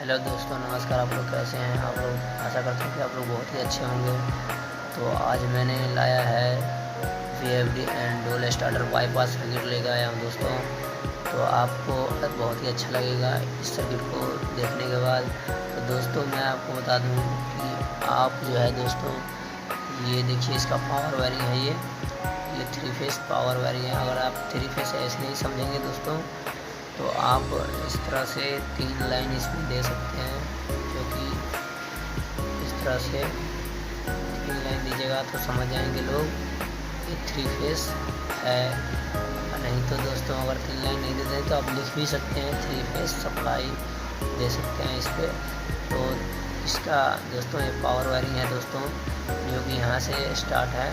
Hello दोस्तों, नमस्कार। आप लोग कैसे हैं? आप लोग आशा करते हैं कि आप लोग बहुत ही अच्छे होंगे। तो आज मैंने लाया है VFD and dual starter bypass circuit लेकर आया हूँ दोस्तों। तो आपको बहुत ही अच्छा लगेगा इस सर्किट को देखने के बाद। तो दोस्तों मैं आपको बता दूँ कि आप जो है दोस्तों, ये देखिए इसका पावर वायरिंग है। ये 3 फेस पावर वायरिंग है। अगर आप 3 फेस ऐसे नहीं समझेंगे दोस्तों, तो आप इस तरह से 3 लाइन इसमें दे सकते हैं, क्योंकि इस तरह से 3 लाइन दीजिएगा तो समझ जाएंगे लोग ये 3 फेस है। नहीं तो दोस्तों अगर 3 लाइन नहीं देते तो आप लिख भी सकते हैं 3 फेस सप्लाई दे सकते हैं इस पर। तो इसका दोस्तों ये पावर वायरिंग है दोस्तों, जो कि यहाँ से स्टार्ट है।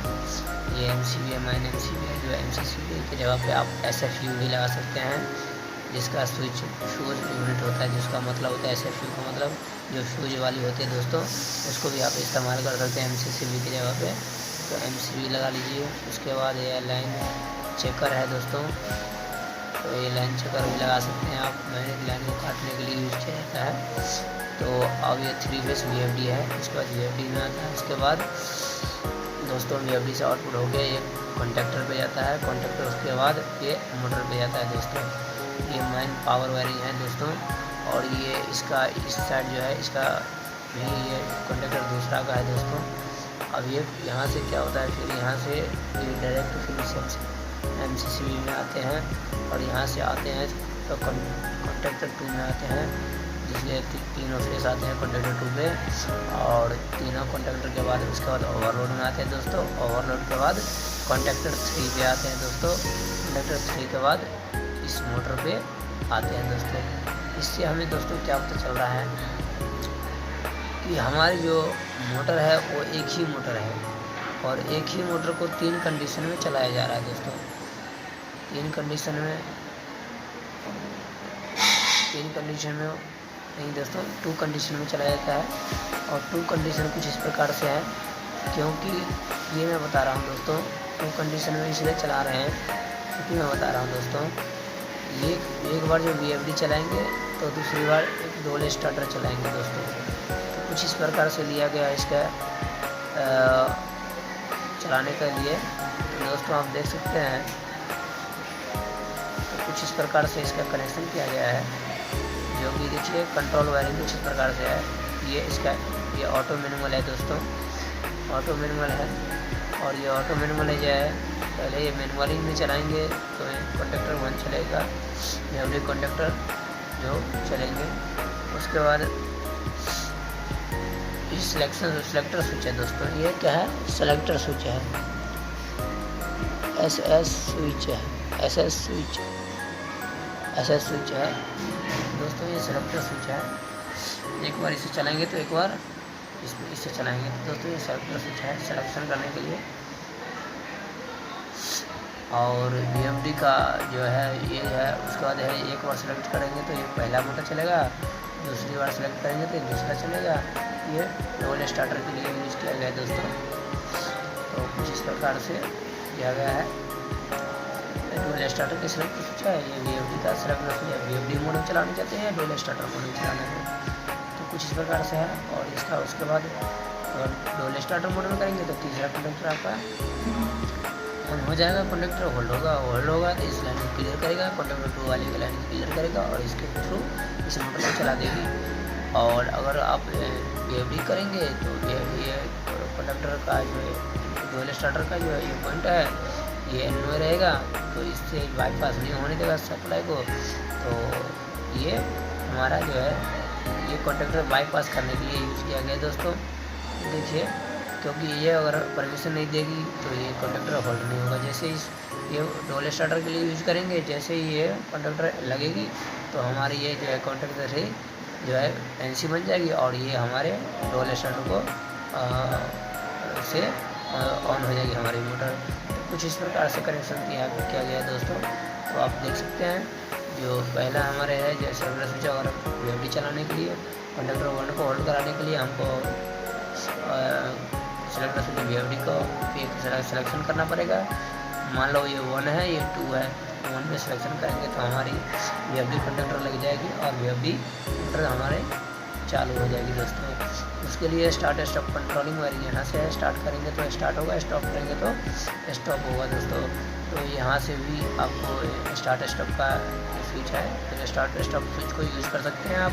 ये MCB है, मेन MCB है, जो MCCB की जगह पे आप SFU भी लगा सकते हैं, जिसका स्विच फ्यूज यूनिट होता है, जिसका मतलब होता है SFU का मतलब जो फ्यूज वाली होती है दोस्तों, उसको भी आप इस्तेमाल कर सकते हैं MCCB की जगह पे। तो MCB लगा लीजिए। उसके बाद ये लाइन चेकर है दोस्तों, तो ये लाइन चेकर भी लगा सकते हैं आप। मैग्नेटिक लाइन को काटने के लिए यूज किया जाता है। तो अब ये 3 फेस VFD है। इसके बाद VFD में आता है। उसके बाद दोस्तों VFD से आउटपुट हो गया, ये कॉन्टेक्टर पे जाता है। कॉन्टेक्टर उसके बाद ये मोटर पे जाता है दोस्तों। ये मेन पावर वायरिंग है दोस्तों। और ये इसका इस साइड जो है, इसका भी ये कॉन्टेक्टर दूसरा का है दोस्तों। अब ये यहाँ से क्या होता है, फिर यहाँ से ये डायरेक्ट फिर MCCB में आते हैं, और यहाँ से आते हैं तो कॉन्टेक्टर 2 में आते हैं, जिसके 3 फेस आते हैं कॉन्टेक्टर 2 पे। और तीनों कॉन्टेक्टर के बाद उसके बाद ओवरलोड में आते हैं दोस्तों। ओवरलोड के बाद कॉन्टेक्टर 3 पे आते हैं दोस्तों। कॉन्टेक्टर 3 के बाद इस मोटर पे आते हैं दोस्तों। इससे हमें दोस्तों क्या पता चल रहा है कि हमारी जो मोटर है वो एक ही मोटर है, और एक ही मोटर को 3 कंडीशन में चलाया जा रहा है दोस्तों। 3 कंडीशन में नहीं दोस्तों, 2 कंडीशन में चलाया जाता है। और 2 कंडीशन कुछ इस प्रकार से है, क्योंकि ये मैं बता रहा हूँ दोस्तों, 2 कंडीशन में इसलिए चला रहे हैं क्योंकि मैं बता रहा हूँ दोस्तों, ये एक बार जो VFD चलाएंगे तो दूसरी बार एक डुअल स्टार्टर चलाएंगे दोस्तों। तो कुछ इस प्रकार से लिया गया इसका चलाने के लिए। तो दोस्तों आप देख सकते हैं, तो कुछ इस प्रकार से इसका कनेक्शन किया गया है, जो कि देखिए कंट्रोल वायरिंग कुछ इस प्रकार से है। ये ऑटो मैनुअल है दोस्तों, ऑटो मैनुअल है। और ये ऑटो मैनुअल है जो है, पहले ये मैनुअली में चलाएंगे तो कॉन्टेक्टर 1 चलेगा, VFD कॉन्टेक्टर जो चलेंगे। उसके बाद सेलेक्टर स्विच है दोस्तों। ये क्या है? सेलेक्टर स्विच है, SS स्विच है, SS स्विच है दोस्तों। ये सेलेक्टर स्विच है। एक बार इसे चलाएंगे तो एक बार इससे चलाएंगे तो दोस्तों, ये सेलेक्टर स्विच है सिलेक्शन करने के लिए। और VFD का जो है ये है। उसके बाद है, एक बार सेलेक्ट करेंगे तो ये पहला मोटर चलेगा, दूसरी बार सेलेक्ट करेंगे तो दूसरा चलेगा। ये डुअल स्टार्टर के लिए यूज किया गया है दोस्तों। तो कुछ इस प्रकार से किया गया है। डुअल स्टार्टर के सेलेक्टर स्विच है, ये VFD का सेलेक्टर स्विच है। VFD मोड में चलाना चाहते हैं, डुअल स्टार्टर मोड में चलाना है, तो कुछ इस प्रकार से है। और इसका उसके बाद अगर डुअल स्टार्टर मोड में करेंगे तो तीसरा कंडक्टर आपका ऑन हो जाएगा, कंडक्टर होल्ड होगा तो इस लाइन को क्लियर करेगा, कंडक्टर 2 वाली की लाइन को क्लियर करेगा और इसके थ्रू इस मोटर को चला देगी। और अगर आप VFD करेंगे तो ये कंडक्टर का जो डुअल स्टार्टर का जो ये पॉइंट है, ये एंड में रहेगा, तो इससे बाईपास नहीं होने देगा सप्लाई को। तो ये हमारा जो है ये कॉन्टेक्टर बाईपास करने के लिए यूज़ किया गया दोस्तों। देखिए, क्योंकि ये अगर परमिशन नहीं देगी तो ये कॉन्टेक्टर होल्ड नहीं होगा। जैसे ये डुअल स्टार्टर के लिए यूज करेंगे, जैसे ही ये कॉन्टेक्टर लगेगी तो हमारी ये जो है कॉन्टेक्टर से जो है NC बन जाएगी, और ये हमारे डुअल स्टार्टर को से ऑन हो जाएगी हमारी मोटर। तो कुछ इस प्रकार से कनेक्शन किया गया है दोस्तों। तो आप देख सकते हैं, जो पहला हमारे है जैसे सेलेक्टर स्विच, अगर VFD चलाने के लिए कंडक्टर 1 को होल्ड कराने के लिए हमको सेलेक्टर स्विच VFD को एक सिलेक्शन करना पड़ेगा। मान लो ये 1 है, ये 2 है, 1 में सिलेक्शन करेंगे तो हमारी VFD कंडक्टर लग जाएगी, और VFD कंडक्टर हमारे चालू हो जाएगी दोस्तों। उसके लिए स्टार्ट स्टॉप कंट्रोलिंग वायरिंग यहाँ से स्टार्ट करेंगे तो स्टार्ट होगा, स्टॉप करेंगे तो स्टॉप होगा दोस्तों। तो यहाँ से भी आपको स्टार्ट स्टॉप का स्विच है, तो स्टार्ट स्टॉप स्विच को यूज़ कर सकते हैं आप।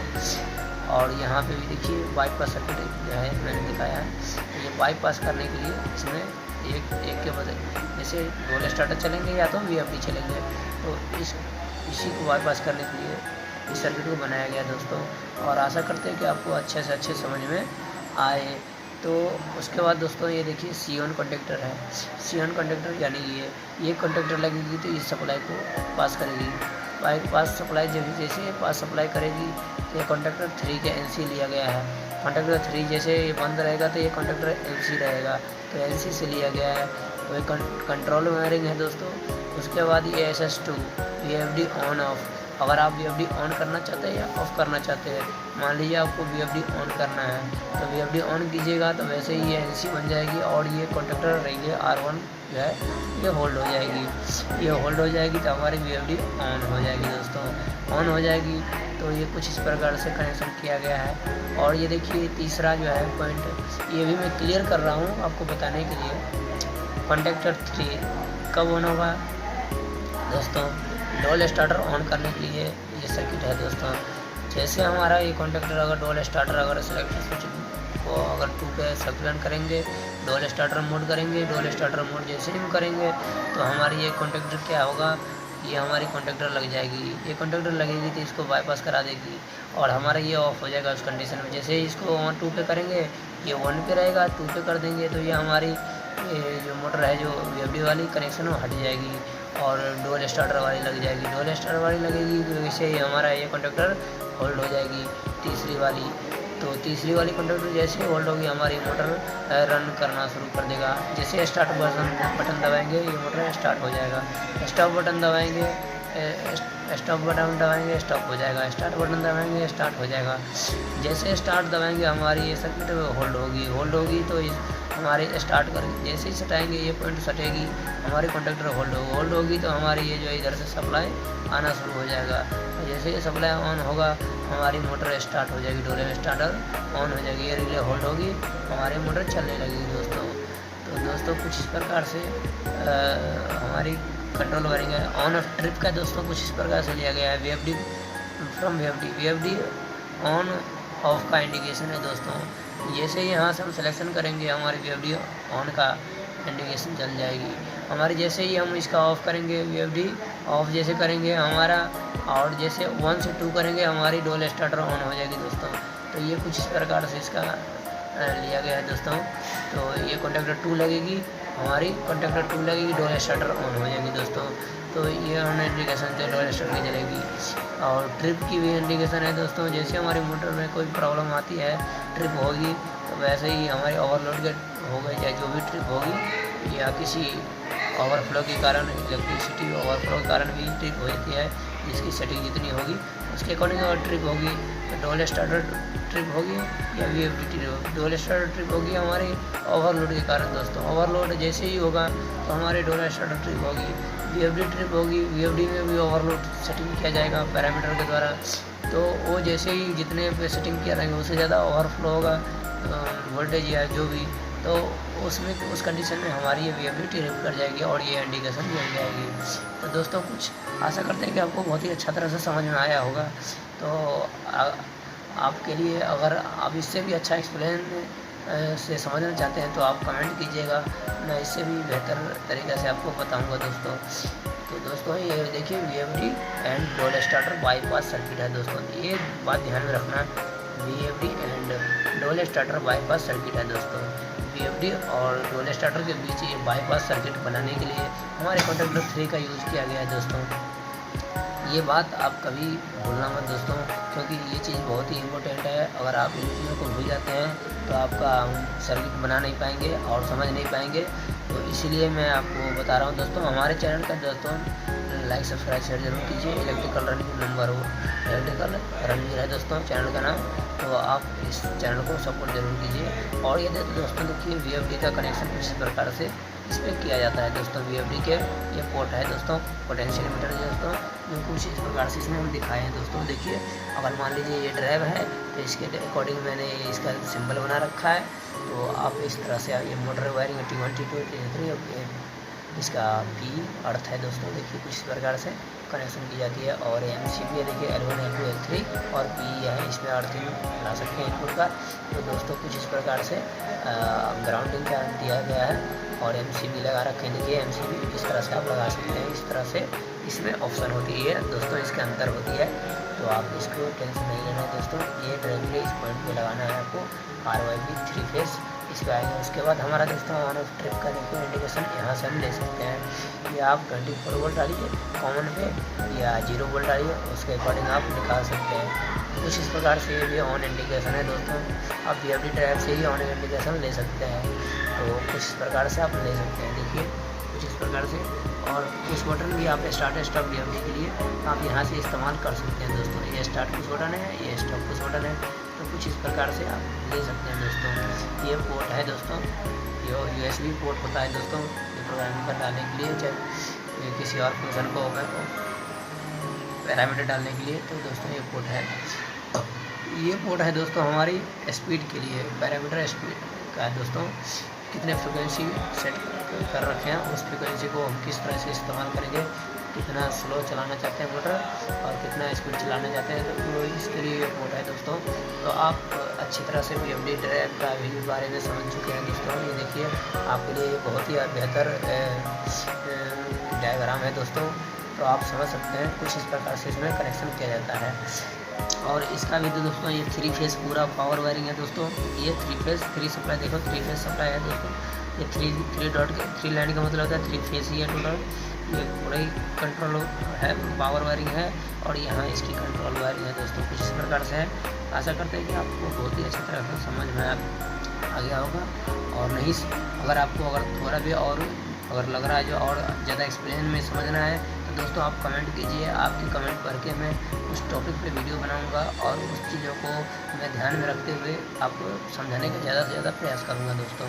और यहाँ पे भी देखिए बाईपास सर्किट जो है मैंने दिखाया है, तो ये बाईपास करने के लिए इसमें एक के बदले जैसे डोल स्टार्टर चलेंगे या तो VFD चलेंगे, तो इसी को बाईपास करने के लिए इस सर्किट को बनाया गया दोस्तों। और आशा करते हैं कि आपको अच्छे से अच्छे समझ में आए। तो उसके बाद दोस्तों ये देखिए C1 कंडक्टर है। C1 कंडक्टर यानी ये कंडक्टर लगेगी तो इस सप्लाई को पास करेगी, पास सप्लाई जैसे पास सप्लाई करेगी तो ये कंडक्टर 3 के NC लिया गया है। कंडक्टर 3 जैसे बंद रहेगा तो ये कंडक्टर NC रहेगा, तो NC से लिया गया है। वही कंट्रोल वायरिंग है दोस्तों। उसके बाद ये SS2 VFD ऑन ऑफ, अगर आप VFD ऑन करना चाहते हैं या ऑफ़ करना चाहते हैं, मान लीजिए आपको VFD ऑन करना है तो VFD ऑन कीजिएगा तो वैसे ही ये NC बन जाएगी और ये कंडक्टर रहेंगे R1 जो है ये होल्ड हो जाएगी। ये होल्ड हो जाएगी तो हमारी VFD ऑन हो जाएगी दोस्तों। ऑन हो जाएगी तो ये कुछ इस प्रकार से कनेक्शन किया गया है। और ये देखिए तीसरा जो है पॉइंट, ये भी मैं क्लियर कर रहा हूँ आपको बताने के लिए। कंडक्टर 3 कब ऑन होगा दोस्तों? डोल स्टार्टर ऑन करने के लिए ये सर्किट है दोस्तों। जैसे हमारा ये कंडक्टर अगर डोल स्टार्टर अगर सिलेक्टर स्विच को अगर 2 पे सेलेक्ट करेंगे, डोल स्टार्टर मोड करेंगे, डोल स्टार्टर मोड जैसे ही करेंगे तो हमारी ये कंडक्टर क्या होगा, ये हमारी कंडक्टर लग जाएगी। ये कंडक्टर लगेगी तो इसको बाईपास करा देगी और हमारा ये ऑफ हो जाएगा उस कंडीशन में। जैसे ही इसको 2 पे करेंगे ये 1 पे रहेगा, 2 पे कर देंगे तो ये हमारी जो मोटर है जो VFD वाली कनेक्शन वो हट जाएगी और डोल स्टार्टर वाली लग जाएगी। डोल स्टार्टर वाली लगेगी तो इससे ही हमारा ये कंडक्टर होल्ड हो जाएगी तीसरी वाली। तो तीसरी वाली कंडक्टर जैसे होल्ड होगी हमारी मोटर रन करना शुरू कर देगा। जैसे स्टार्ट बटन दबाएंगे ये मोटर स्टार्ट हो जाएगा, स्टॉप बटन दबाएंगे स्टॉप बटन दबाएंगे स्टॉप हो जाएगा, स्टार्ट बटन दबाएंगे स्टार्ट हो जाएगा। जैसे स्टार्ट दबाएंगे हमारी ये सर्किट होल्ड होगी तो हमारे स्टार्ट कर जैसे ही सटाएंगे ये पॉइंट सटेगी हमारी कंडक्टर होल्ड होगी तो हमारी ये जो इधर से सप्लाई आना शुरू हो जाएगा। जैसे ही सप्लाई ऑन होगा हमारी मोटर स्टार्ट हो जाएगी, डोले स्टार्टर ऑन हो जाएगी, ये रिले होल्ड होगी, हमारी मोटर चलने लगेगी दोस्तों। तो दोस्तों कुछ इस प्रकार से हमारी कंट्रोल वायरिंग है। ऑन ऑफ ट्रिप का दोस्तों कुछ इस प्रकार से लिया गया है। VFD from VFD on off का इंडिकेशन है दोस्तों। जैसे ही यहाँ से हम सिलेक्शन करेंगे हमारी VFD ऑन का इंडिकेशन चल जाएगी हमारी। जैसे ही हम इसका ऑफ़ करेंगे VFD ऑफ जैसे करेंगे हमारा, और जैसे 1 से 2 करेंगे हमारी डोल स्टार्टर ऑन हो जाएगी दोस्तों। तो ये कुछ इस प्रकार से इसका लिया गया है दोस्तों। तो ये कंडक्टर 2 लगेगी हमारी, कंडक्टर 2 लगेगी, डोल स्टार्टर ऑन हो जाएगी दोस्तों। तो ये ऑन इंडिकेशन से डोल स्टार्टर की चलेगी। और ट्रिप की भी इंडिकेशन है दोस्तों। जैसे हमारी मोटर में कोई प्रॉब्लम आती है ट्रिप होगी तो वैसे ही हमारी ओवरलोड के हो गई या जो भी ट्रिप होगी या किसी ओवरफ्लो के कारण इलेक्ट्रिसिटी ओवरफ्लो के कारण भी ट्रिप हो जाती है, जिसकी सेटिंग जितनी होगी उसके अकॉर्डिंग अगर ट्रिप होगी तो डोल स्टार्टर ट्रिप होगी या VFD ट्रिप। डोल स्टार्टर ट्रिप होगी हमारी ओवरलोड के कारण दोस्तों। ओवरलोड जैसे ही होगा तो हमारी डोल स्टार्टर ट्रिप होगी, VFD ट्रिप होगी। VFD में भी ओवरलोड सेटिंग किया जाएगा पैरामीटर के द्वारा। तो वो जैसे ही जितने पे सेटिंग किया रहेंगे उससे ज़्यादा ओवरफ्लो होगा वोल्टेज या जो भी, तो उसमें उस कंडीशन में हमारी ये VFD ट्रिप कर जाएगी और ये इंडिकेशन मिल जाएगी। तो दोस्तों कुछ आशा करते हैं कि आपको बहुत ही अच्छा तरह से समझ में आया होगा। तो आपके लिए अगर आप इससे भी अच्छा एक्सप्लेन से समझना चाहते हैं तो आप कमेंट कीजिएगा, मैं इससे भी बेहतर तरीक़े से आपको बताऊंगा दोस्तों। तो दोस्तों ये देखिए VFD एंड डोल स्टार्टर बाईपास सर्किट है दोस्तों। ये बात ध्यान में रखना, VFD एंड डोल स्टार्टर बाईपास सर्किट है दोस्तों। VFD और डोल स्टार्टर के बीच ये बाईपास सर्किट बनाने के लिए हमारे कंडक्टर 3 का यूज़ किया गया है दोस्तों। ये बात आप कभी भूलना मत दोस्तों, क्योंकि ये चीज़ बहुत ही इम्पोर्टेंट है। अगर आप इन चीज़ों को भूल जाते हैं तो आपका सर्किट बना नहीं पाएंगे और समझ नहीं पाएंगे। तो इसीलिए मैं आपको बता रहा हूँ दोस्तों। हमारे चैनल का दोस्तों लाइक सब्सक्राइब शेयर जरूर कीजिए। Electrical running number 1 electrical running है दोस्तों चैनल का नाम, तो आप इस चैनल को सपोर्ट जरूर कीजिए। और ये दोस्तों देखिए VFD का कनेक्शन इस प्रकार से इस पर किया जाता है दोस्तों। VFD के ये पोर्ट है दोस्तों, पोटेंशियल मीटर दोस्तों, जो कुछ इस प्रकार से इसमें हम दिखाए हैं दोस्तों। देखिए, अगर मान लीजिए ये ड्राइव है तो इसके अकॉर्डिंग मैंने इसका सिंबल बना रखा है। तो आप इस तरह से ये motor wiring T1 T2 T3 इसका P अर्थ है दोस्तों। देखिए कुछ इस प्रकार से कनेक्शन की जाती है। और MCB है, देखिए L1 L2 L3 और P है, इसमें अर्थिंग ला सकते हैं इनपुट का। तो दोस्तों कुछ इस प्रकार से ग्राउंडिंग का दिया गया है और MCB लगा रखे हैं। देखिए MCB इस तरह से आप लगा सकते हैं, इस तरह से इसमें ऑप्शन होती है दोस्तों, इसके अंदर होती है। तो आप इसको टेंशन नहीं लेना है दोस्तों। ये डायरेक्टली इस पॉइंट पे लगाना है आपको, RYB 3 फेस इस पर आएगा। उसके बाद हमारा दोस्तों ऑन ऑफ ट्रिप का देखिए इंडिकेशन यहाँ से हम ले सकते हैं। ये आप 24 वोल्ट डालिए कॉमन पे या 0 वोल्ट डालिए, उसके अकॉर्डिंग आप निकाल सकते हैं। कुछ इस प्रकार से ये भी ऑन इंडिकेशन है दोस्तों। आप VFD ड्राइव से ही ऑन इंडिकेशन ले सकते हैं। तो कुछ इस प्रकार से आप ले सकते हैं। देखिए कुछ इस प्रकार से। और पुश बटन भी आप स्टार्ट स्टॉप VFD के लिए आप यहाँ से इस्तेमाल कर सकते हैं दोस्तों। ये स्टार्ट पुश बटन है, ये स्टॉप पुश बटन है। तो कुछ इस प्रकार से आप ले सकते हैं दोस्तों। ये पोर्ट है दोस्तों, ये USB पोर्ट होता है दोस्तों, ये प्रोग्रामिंग पर डालने के लिए, चाहे किसी और फंक्शन को होगा तो पैरामीटर डालने के लिए। तो दोस्तों ये पोर्ट है, ये पोर्ट है दोस्तों हमारी स्पीड के लिए, पैरामीटर स्पीड का है दोस्तों। कितने फ्रिक्वेंसी सेट कर रखे हैं, उस फ्रिक्वेंसी को हम किस तरह से इस्तेमाल करेंगे, कितना स्लो चलाना चाहते हैं मोटर और कितना स्पीड चलाना चाहते हैं, तो इसके लिए ये पोर्ट है दोस्तों। तो आप अच्छी तरह से VFD ड्राइव का भी बारे में समझ चुके हैं दोस्तों। ये देखिए आपके लिए बहुत ही बेहतर डायग्राम है दोस्तों। तो आप समझ सकते हैं कुछ इस प्रकार से इसमें कनेक्शन किया जाता है। और इसका भी तो दोस्तों ये 3 फेस पूरा पावर वायरिंग है दोस्तों। ये 3 फेस 3 सप्लाई, देखो 3 फेस सप्लाई है दोस्तों। ये 3 लाइन का मतलब होता है 3 फेस ही है टोटल। ये पूरा ही कंट्रोल है, पावर वायरिंग है और यहाँ इसकी कंट्रोल वायरिंग है दोस्तों। कुछ इस प्रकार से है। आशा करते हैं कि आपको बहुत ही अच्छी तरह से समझ में आ गया होगा। और नहीं, अगर थोड़ा भी और अगर लग रहा है जो और ज़्यादा एक्सप्लेन में समझना है तो दोस्तों आप कमेंट कीजिए। आपके कमेंट पढ़ के मैं उस टॉपिक पे वीडियो बनाऊंगा और उस चीज़ों को मैं ध्यान में रखते हुए आपको समझाने का ज़्यादा से ज़्यादा प्रयास करूंगा दोस्तों।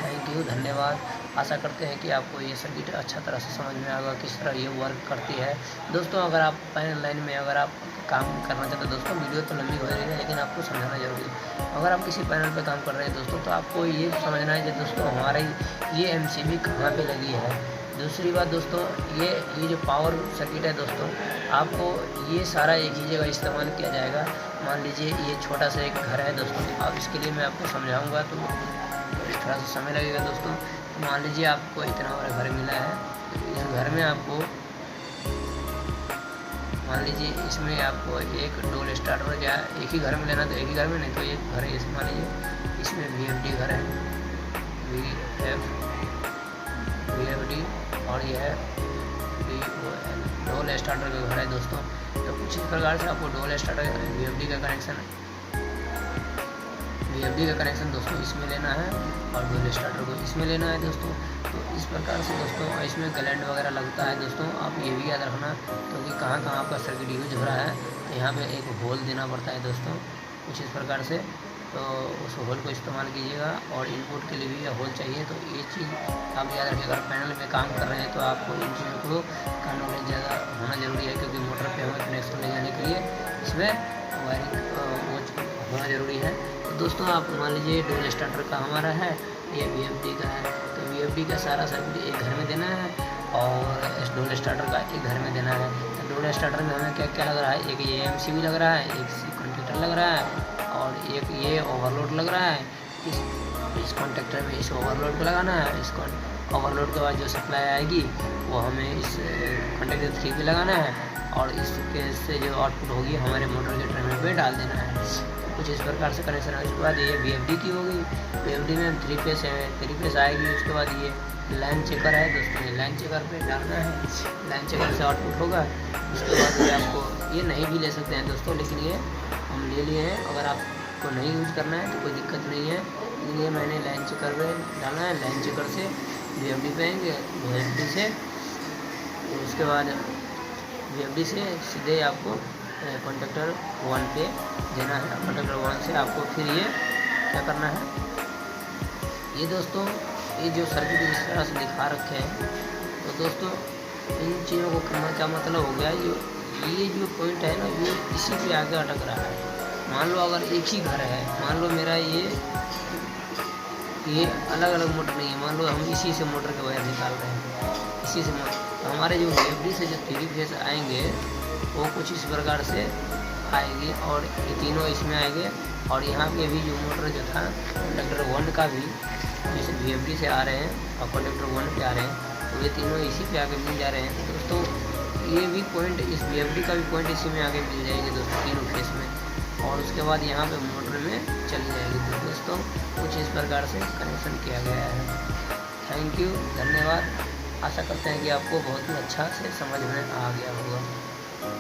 थैंक यू, धन्यवाद। आशा करते हैं कि आपको ये सर्किट अच्छा तरह से समझ में आएगा, किस तरह ये वर्क करती है दोस्तों। अगर आप पैनल लाइन में अगर आप काम करना चाहते हैं दोस्तों, वीडियो तो लंबी हो रही है लेकिन आपको समझाना जरूरी है। अगर आप किसी पैनल पे काम कर रहे हैं दोस्तों तो आपको ये समझना है कि दोस्तों हमारी ये MCB कहाँ पे लगी है। दूसरी बात दोस्तों, ये जो पावर सर्किट है दोस्तों, आपको ये सारा एक ही जगह इस्तेमाल किया जाएगा। मान लीजिए ये छोटा सा एक घर है दोस्तों, अब इसके लिए मैं आपको समझाऊंगा तो थोड़ा सा समय लगेगा दोस्तों। तो मान लीजिए आपको इतना बड़ा घर मिला है, इस घर में आपको मान लीजिए इसमें आपको एक डोल स्टार्टर या एक ही घर में लेना, तो एक ही घर में, नहीं तो एक घर है इसमें मान लीजिए इसमें VFD घर है, VFD और यह है VOL, डोल स्टार्टर का घर है दोस्तों। तो कुछ इस प्रकार से आपको डोल स्टार्टर VFD का कनेक्शन दोस्तों इसमें लेना है और डोल स्टार्टर को इसमें लेना है दोस्तों। तो इस प्रकार से दोस्तों इसमें ग्लैंड वगैरह लगता है दोस्तों। आप ये भी याद रखना क्योंकि कहाँ आपका सर्किट यूज हो रहा है तो यहाँ पे एक होल देना पड़ता है दोस्तों, कुछ इस प्रकार से। तो उस होल को इस्तेमाल कीजिएगा और इनपुट के लिए भी होल चाहिए। तो ये चीज़ आप याद रखिए, अगर पैनल में काम कर रहे हैं तो आपको इन चीज़ों को का नॉलेज ज़्यादा होना ज़रूरी है, क्योंकि मोटर पे हमें कनेक्शन ले जाने के लिए इसमें वायरिंग होना ज़रूरी है। तो दोस्तों आप मान लीजिए डोल स्टार्टर का हमारा है, ये VFD का है। तो VFD का सारा सर्किट एक घर में देना है और इस डोल स्टार्टर का एक घर में देना है। तो डोल स्टार्टर में हमें क्या क्या लग रहा है, एक ये MCB लग रहा है, एक कॉन्टेक्टर लग रहा है और एक ये ओवरलोड लग रहा है। इस कॉन्टेक्टर में इस ओवरलोड को लगाना है। इस ओवरलोड के बाद जो सप्लाई आएगी वो हमें इस कॉन्टेक्टर 3 पे लगाना है और इसके से जो आउटपुट होगी हमारे मोटर के टर्मिनल पे डाल देना है। तो कुछ इस प्रकार से कनेक्शन है। उसके बाद ये VFD की होगी, VFD में 3 फेस है, 3 फेस आएगी। उसके बाद ये लाइन चेकर है दोस्तों, ये लाइन चेकर पे डालना है, लाइन चेकर से आउटपुट होगा। उसके बाद ये आपको ये नहीं भी ले सकते हैं दोस्तों, लेकिन ये हम ले लिए हैं। अगर आपको नहीं यूज करना है तो कोई दिक्कत नहीं है, लेकिन ये मैंने लाइन चेकर पे डालना है। लाइन चेकर से VFD पे आएंगे, VFD से उसके बाद VFD से सीधे आपको कॉन्टेक्टर 1 पे देना है। कॉन्टेक्टर 1 से आपको फिर ये क्या करना है, ये दोस्तों ये जो सर्किट इस तरह से दिखा रखे हैं। तो दोस्तों इन चीज़ों को करना क्या मतलब हो गया, ये जो पॉइंट है ना, ये इसी पे आगे अटक रहा है। मान लो अगर एक ही घर है, मान लो मेरा ये अलग अलग मोटर नहीं है, मान लो हम इसी से मोटर के वायर निकाल रहे हैं, इसी से मोटर, तो हमारे जो VFD से जो 3 फेस आएंगे वो कुछ इस प्रकार से आएगी और ये तीनों इसमें आएंगे। और यहाँ पे भी जो मोटर जो था कंडक्टर 1 का भी जैसे VFD से आ रहे हैं और कंडक्टर 1 पे आ रहे हैं, तो ये तीनों इसी पे आगे मिल जा रहे हैं। तो दोस्तों ये भी पॉइंट, इस VFD का भी पॉइंट इसी में आगे मिल जाएगी दोस्तों, तीनों फेस में, और उसके बाद यहाँ पे मोटर में चली जाएगी। तो दोस्तों कुछ इस प्रकार से कनेक्शन किया गया है। थैंक यू, धन्यवाद। आशा करते हैं कि आपको बहुत ही अच्छा से समझ में आ गया होगा।